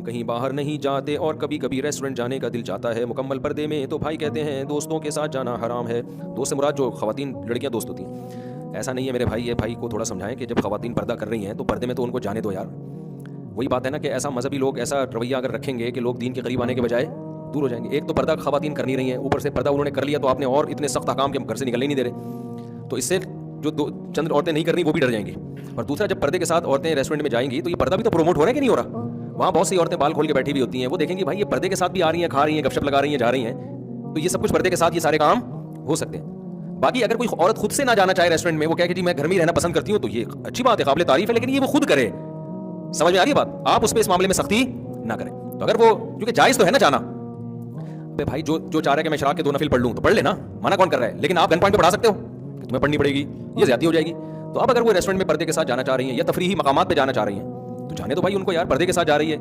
کہیں باہر نہیں جاتے اور کبھی کبھی ریسٹورنٹ جانے کا دل چاہتا ہے مکمل پردے میں، تو بھائی کہتے ہیں دوستوں کے ساتھ جانا حرام ہے۔ دوست سے مراد جو خواتین لڑکیاں دوست ہوتی ہیں، ایسا نہیں ہے میرے بھائی، یہ بھائی کو تھوڑا سمجھائیں کہ جب خواتین پردہ کر رہی ہیں تو پردے میں تو ان کو جانے دو یار۔ وہی بات ہے نا کہ ایسا مذہبی لوگ ایسا رویہ اگر رکھیں گے کہ لوگ دین کے قریب آنے کے بجائے دور ہو جائیں گے۔ ایک تو پردہ خواتین کر نہیں رہی ہیں، اوپر سے پردہ انہوں نے کر لیا تو آپ نے اور اتنے سخت احکام کے گھر سے نکلنے نہیں دے رہے، تو اس سے جو چند عورتیں نہیں کر رہی وہ بھی ڈر جائیں گی۔ اور دوسرا، جب پردے کے ساتھ عورتیں ریسٹورنٹ میں جائیں گی تو یہ پردہ بھی تو پروموٹ ہو رہا ہے کہ نہیں ہو رہا؟ وہاں بہت سی عورتیں بال کھول کے بیٹھی ہوئی ہوتی ہیں، وہ دیکھیں گی بھائی یہ پردے کے ساتھ بھی آ رہی ہیں، کھا رہی ہیں، گپ شپ لگا رہی ہیں، جا رہی ہیں، تو یہ سب کچھ پردے کے ساتھ یہ سارے کام ہو سکتے ہیں۔ باقی اگر کوئی عورت خود سے نہ جانا چاہے ریسٹورنٹ میں، وہ کہے کہ جی میں گھر میں ہی رہنا پسند کرتی ہوں، تو یہ اچھی بات ہے، قابل تعریف ہے، لیکن یہ وہ خود کرے۔ سمجھ میں آ رہی ہے بات؟ آپ اس پہ اس معاملے میں سختی نہ کریں۔ تو اگر وہ کیونکہ جائز تو ہے نا جانا، بھائی جو چاہ رہا ہے کہ میں اشراق کے 2 نفل پڑھ لوں تو پڑھ لے نا، منع کون کر رہا ہے؟ لیکن آپ گن پوائنٹ پہ پڑھا سکتے ہو کہ تمہیں پڑھنی پڑے گی، یہ زیادتی ہو جائے گی۔ تو اب اگر وہ ریسٹورنٹ میں پردے کے ساتھ جانا چاہ رہی ہیں یا تفریحی مقامات پہ جانا چاہ رہی ہیں تو جانے دو بھائی ان کو یار، پردے کے ساتھ جا رہی ہے۔